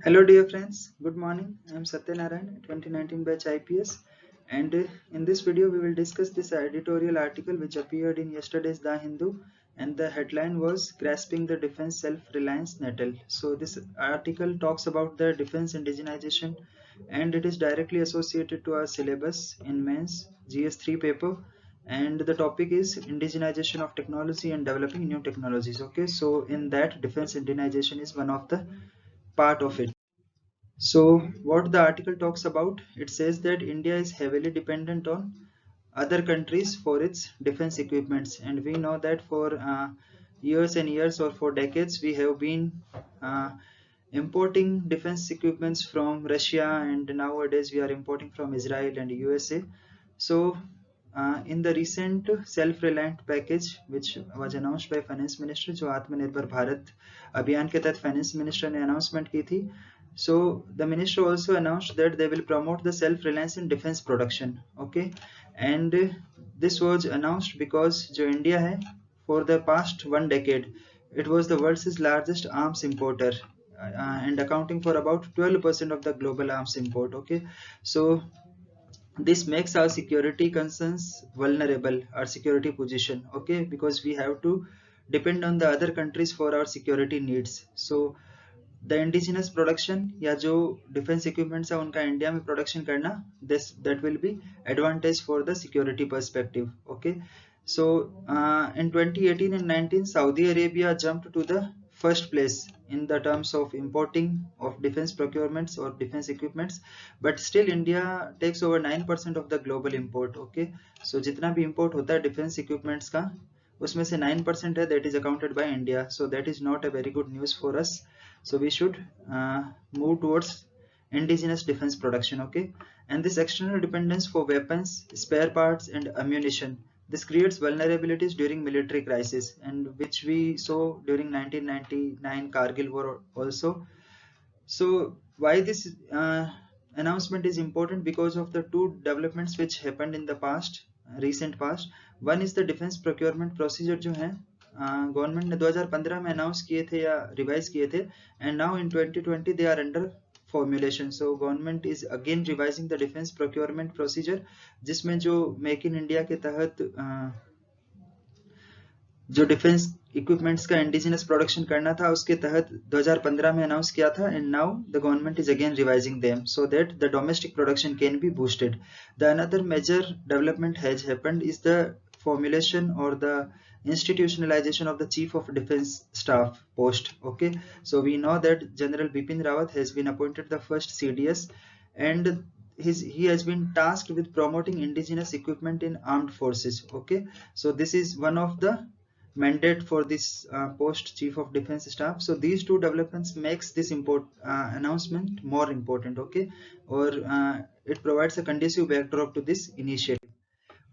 Hello dear friends, good morning. I am Satyanarayan, 2019 batch IPS, and in this video we will discuss this editorial article which appeared in yesterday's The Hindu, and the headline was Grasping the Defense Self-Reliance Nettle. So this article talks about the defense indigenization, and it is directly associated to our syllabus in mains GS3 paper, and the topic is indigenization of technology and developing new technologies. Okay, so in that, defense indigenization is one of the part of it. So what the article talks about, it says that India is heavily dependent on other countries for its defense equipments, and we know that for years and years or for decades we have been uh, importing defense equipments from Russia, and nowadays we are importing from Israel and USA. So in the recent self-reliant package which was announced by finance minister, जो आत्मनिर्भर भारत अभियान के तहत finance minister ने announcement की थी, so the minister also announced that they will promote the self-reliance in defense production. Okay, and this was announced because जो India है, for the past one decade it was the world's largest arms importer, and accounting for about 12% of the global arms import. Okay, so this makes our security concerns vulnerable, our security position. Okay, because we have to depend on the other countries for our security needs. So the indigenous production या जो defense equipments है उनका India में production करना, this that will be advantage for the security perspective. Okay, so in 2018 and 19 Saudi Arabia jumped to the first place in the terms of importing of defense procurements or defense equipments, but still India takes over 9% of the global import. Okay, so जितना भी import होता है defense equipments का, उसमें से 9% है that is accounted by India, so that is not a very good news for us. So we should move towards indigenous defense production. Okay, and this external dependence for weapons, spare parts and ammunition, this creates vulnerabilities during military crisis, and which we saw during 1999 Kargil war also. So why this announcement is important? Because of the two developments which happened in the past, recent past. One is the defense procurement procedure जो है government ने 2015 में announce किए थे या revise किए थे, and now in 2020 they are under formulation. So government is again revising the defence procurement procedure, जिसमें जो मेक इन इंडिया के तहत जो डिफेंस इक्विपमेंट्स का इंडिजिनस प्रोडक्शन करना था उसके तहत 2015 में अनाउंस किया था, and now the government is again revising them so that the domestic production can be boosted. The another major development has happened is the formulation or the institutionalization of the chief of defense staff post. Okay, so we know that General Bipin Rawat has been appointed the first CDS, and he has been tasked with promoting indigenous equipment in armed forces. Okay, so this is one of the mandate for this post chief of defense staff. So these two developments makes this announcement more important. Okay, or it provides a conducive backdrop to this initiative.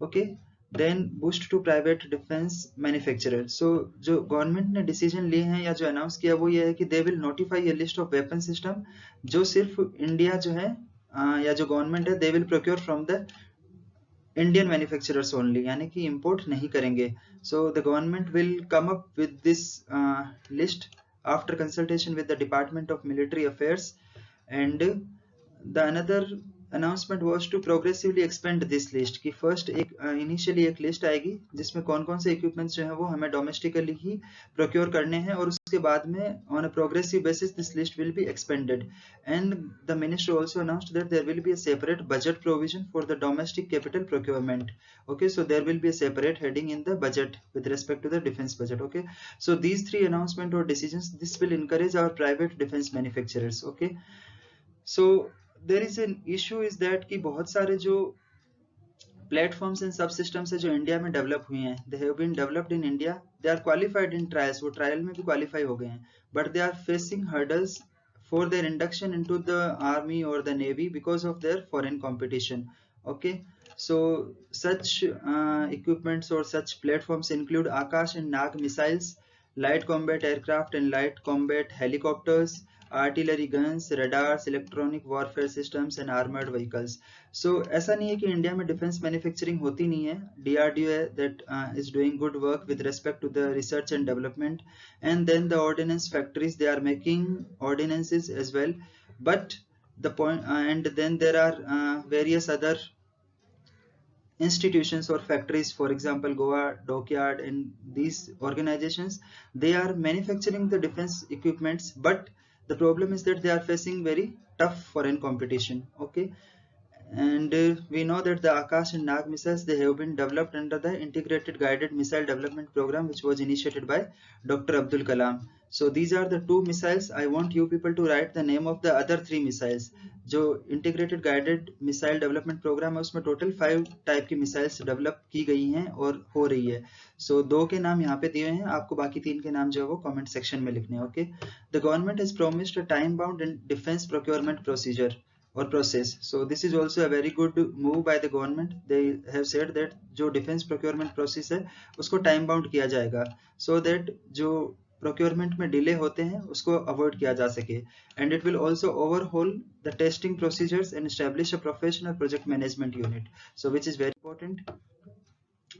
Okay, then boost to private defence manufacturer. So जो government ने decision लिए हैं या जो announce किया वो ये है कि they will notify A list of weapon system जो सिर्फ इंडिया जो है या जो गवर्नमेंट है they will procure from the Indian manufacturers only, यानी कि इंपोर्ट नहीं करेंगे. सो the government will come up with this list after consultation with the department of military affairs, and the another announcement was to progressively expand this list. कि first एक initially एक list आएगी जिसमें कौन कौन से equipments जो हैं वो हमें domestically ही procure करने हैं, और उसके बाद में on a progressive basis this list will be expanded. And the minister also announced that there will be a separate budget provision for the domestic capital procurement. Okay, so there will be a separate heading in the budget with respect to the defense budget. Okay, so these three announcements or decisions, this will encourage our private defense manufacturers. Okay, so there is an issue is that कि बहुत सारे जो platforms and सब systems है जो India में develop हुए हैं, they have been developed in India, they are qualified in trials, वो ट्रायल में भी क्वालिफाई हो गए हैं, but they are facing hurdles for their induction into the army और the navy because of their foreign competition. Okay, so such equipments or such platforms include Akash and Nag missiles, light combat aircraft and light combat helicopters, artillery guns, radars, electronic warfare systems and armoured vehicles. So ऐसा नहीं है कि India में defence manufacturing होती नहीं है. DRDO that is doing good work with respect to the research and development, and then the ordnance factories, they are making ordinances as well. But the point, and then there are various other institutions or factories, for example Goa Dockyard, and these organizations, they are manufacturing the defense equipments, but the problem is that they are facing very tough foreign competition. Okay, and we know that the Akash and Nag missiles, they have been developed under the integrated guided missile development program, which was initiated by Dr. Abdul Kalam. So these are the two missiles. I want you people to write the name of the other three missiles. जो integrated guided missile development programme है उसमें total 5 type की missiles develop की गई हैं और हो रही है. सो 2 के नाम यहाँ पे दिए हैं, आपको बाकी 3 के नाम जो है वो कमेंट सेक्शन में लिखने हैं. Okay, the government has promised a time bound in defence procurement procedure or process. So this is also a very good move by the government. They have said that जो defense procurement process है उसको time bound किया जाएगा, so that जो procurement में delay होते हैं उसको avoid किया जा सके. And it will also overhaul the testing procedures and establish a professional project management unit, so which is very important.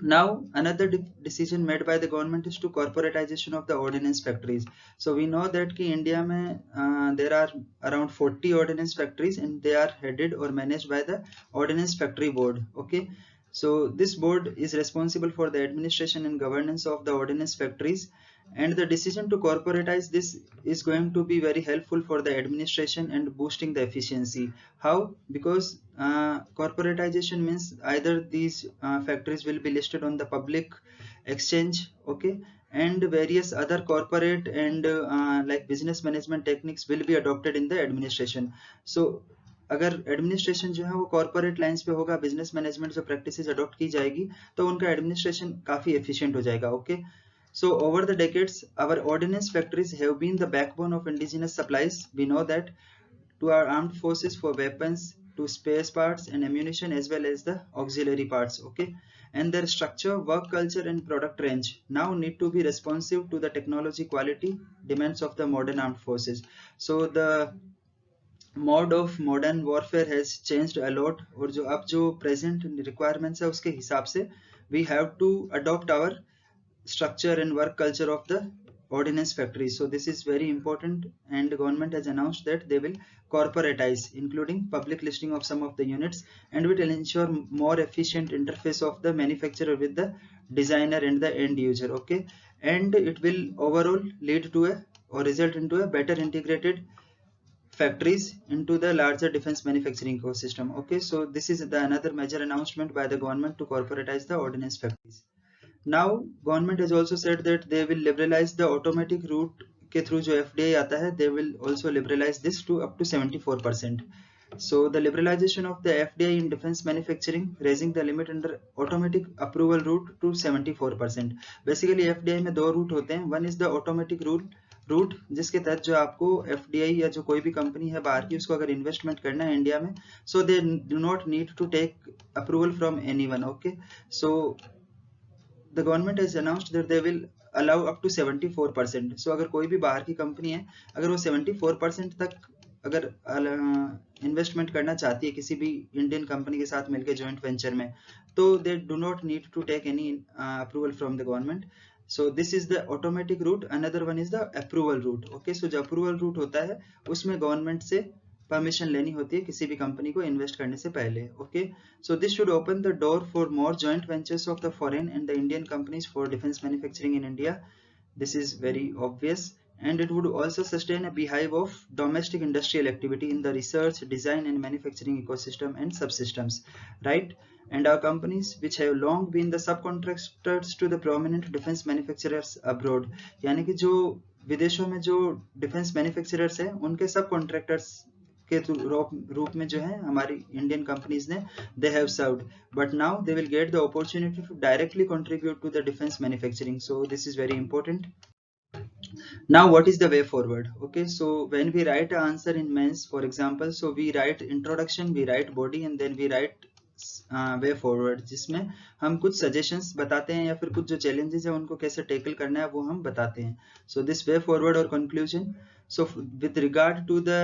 Now another decision made by the government is to corporatization of the ordnance factories. So we know that ki India mein there are around 40 ordnance factories, and they are headed or managed by the ordnance factory board. Okay, so this board is responsible for the administration and governance of the ordnance factories, and the decision to corporatize this is going to be very helpful for the administration and boosting the efficiency. How? Because corporatization means either these factories will be listed on the public exchange, okay, and various other corporate and like business management techniques will be adopted in the administration. So अगर administration जो है वो corporate lines पे होगा, business management जो practices adopt की जाएगी, तो उनका एडमिनिस्ट्रेशन काफी एफिशिएंट हो जाएगा. Okay, so over the decades our ordnance factories have been the backbone of indigenous supplies. We know that to our armed forces for weapons, to spare parts and ammunition, as well as the auxiliary parts. Okay, and their structure, work culture and product range now need to be responsive to the technology quality demands of the modern armed forces. So the mode of modern warfare has changed a lot, और जो अब जो present requirements है उसके हिसाब से we have to adopt our structure and work culture of the ordnance factories. So this is very important, and the government has announced that they will corporatize, including public listing of some of the units, and it will ensure more efficient interface of the manufacturer with the designer and the end user. Okay, and it will overall lead to a or result into a better integrated factories into the larger defense manufacturing ecosystem. Okay, so this is the another major announcement by the government to corporatize the ordnance factories. Now government has also said that they will liberalize the automatic route के through जो FDI आता है, they will also liberalize this to up to 74%. So the liberalization of the FDI in defense manufacturing, raising the limit under automatic approval route to 74%. Basically FDI में 2 route होते हैं. One is the automatic route जिसके तहत जो आपको FDI या जो कोई भी कंपनी है बाहर की उसको अगर इन्वेस्टमेंट करना है इंडिया में, so they do not need to take approval from anyone. Okay, so the government has announced that they will allow up to 74%. So अगर कोई भी बाहर की कंपनी है, अगर वो 74% तक अगर इन्वेस्टमेंट करना चाहती है किसी भी इंडियन कंपनी के साथ मिलकर जॉइंट वेंचर में, तो they do not need to take any approval from the government. So this is the automatic route. Another one is the approval route. Okay, so जो approval route होता है उसमें government से परमिशन लेनी होती है किसी भी कंपनी को इन्वेस्ट करने से पहले. Okay, so this should open the door for more joint ventures of the foreign and the Indian companies for defence manufacturing in India. This is very obvious, and it would also sustain a beehive of domestic industrial activity in the research, design and manufacturing ecosystem and subsystems, right? And our companies which have long been the subcontractors to the prominent defense manufacturers abroad, यानी कि जो विदेशों में जो defence manufacturers हैं उनके सब contractors के रूप में जो है हमारी इंडियन कंपनीज ने they have served, but now they will get the opportunity to directly contribute to the defence manufacturing. So this is very important. Now what is the way forward? Okay, so when we write an answer in mains, for example, so we write introduction, we write body, and then we write way forward, जिसमें हम कुछ suggestions बताते हैं या फिर कुछ जो challenges है उनको कैसे टैकल करना है वो हम बताते हैं. सो दिस वे फॉरवर्ड और conclusion. So with regard to the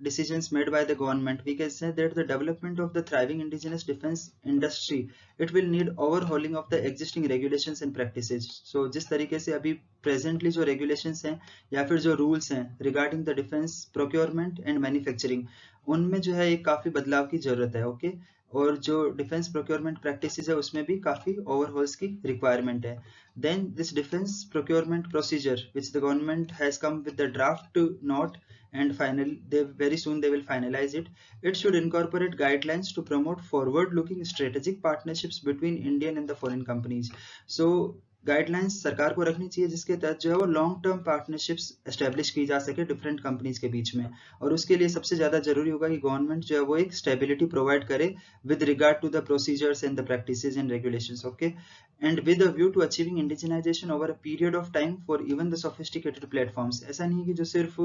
decisions made by the government, we can say that the development of the thriving indigenous defense industry, it will need overhauling of the existing regulations and practices. So जिस तरीके से अभी presently जो regulations हैं या फिर जो rules हैं regarding the defense procurement and manufacturing, उनमें जो है एक काफी बदलाव की जरूरत है. ओके, और जो डिफेंस प्रोक्योरमेंट प्रैक्टिसेस है उसमें भी काफी ओवरहॉल्स की रिक्वायरमेंट है. Then this defense procurement procedure, which the government has come with the draft note, and very soon they will finalize it. It should incorporate guidelines to promote forward-looking strategic partnerships between Indian and the foreign companies. So guidelines सरकार को रखनी चाहिए जिसके तहत जो है वो long term partnerships establish की जा सके डिफरेंट कंपनीज के बीच में. और उसके लिए सबसे ज्यादा जरूरी होगा कि गवर्नमेंट जो है वो एक स्टेबिलिटी प्रोवाइड करे with regard to the procedures and the practices and regulations. Okay, and with a view to achieving indigenization over a period of time for even the sophisticated platforms. ऐसा नहीं है कि जो सिर्फ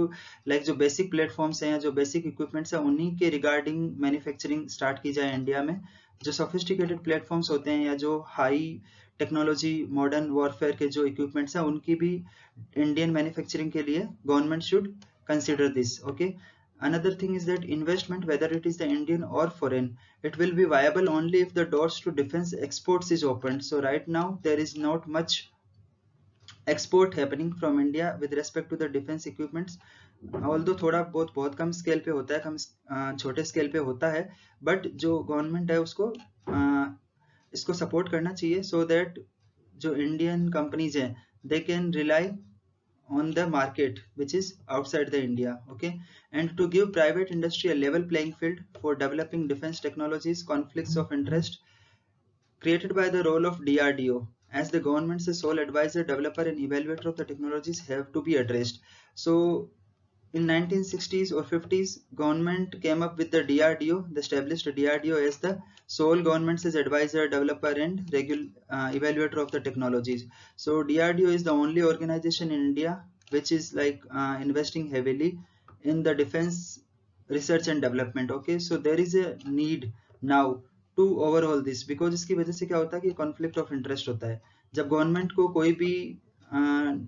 जो बेसिक प्लेटफॉर्म्स हैं या जो बेसिक इक्विपमेंट्स हैं उन्हीं के रिगार्डिंग मैन्युफैक्चरिंग स्टार्ट की जाए इंडिया में. जो सोफिस्टिकेटेड प्लेटफॉर्म्स होते हैं या जो हाई टेक्नोलॉजी मॉडर्न वॉरफेयर के जो इक्विपमेंट्स हैं उनकी भी इंडियन मैन्युफैक्चरिंग के लिए government should consider this. Okay, another thing is that investment, whether it is the Indian or foreign, it will be viable only if the doors to defense exports is opened. So right now there is not much export happening from India with respect to the defense equipments. Although थोड़ा बहुत कम scale पे होता है, कम छोटे scale पे होता है, but जो गवर्नमेंट है उसको इसको सपोर्ट करना चाहिए so that जो इंडियन कंपनीज हैं they can rely on the market which is outside the India. Okay, and to give private industry a level playing field for developing defense technologies, conflicts of interest created by the role of DRDO as the government's sole advisor, developer and evaluator of the technologies have to be addressed. So in 1960s or 50s, government came up with the DRDO, the established DRDO as the sole government's advisor, developer and evaluator of the technologies. So DRDO is the only organization in India which is investing heavily in the defense research and development. Okay, so there is a need now to overhaul this because इसकी वजह से क्या होता है कि conflict of interest होता है. जब गवर्नमेंट को कोई भी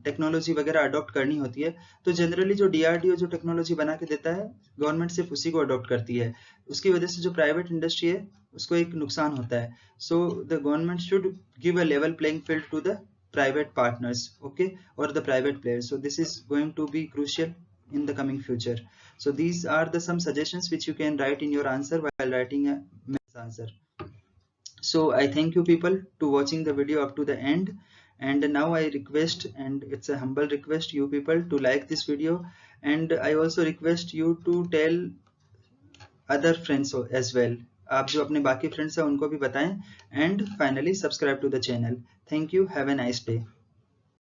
टेक्नोलॉजी वगैरह अडॉप्ट करनी होती है तो जनरली जो डीआरडीओ जो टेक्नोलॉजी बना के देता है गवर्नमेंट सिर्फ उसी को अडॉप्ट करती है. उसकी वजह से जो प्राइवेट इंडस्ट्री है उसको एक नुकसान होता है. So the government should give a level playing field to the private partners, okay, और the private players. So this is going to be crucial in the coming future. So these are the some suggestions which you can write in your answer while writing a maths answer. So I thank you people to watching the video up to the end, and now I request, and it's a humble request, you people to like this video, and I also request you to tell other friends as well. आप जो अपने बाकी friends हैं उनको भी बताएं, and finally subscribe to the channel. Thank you. Have a nice day.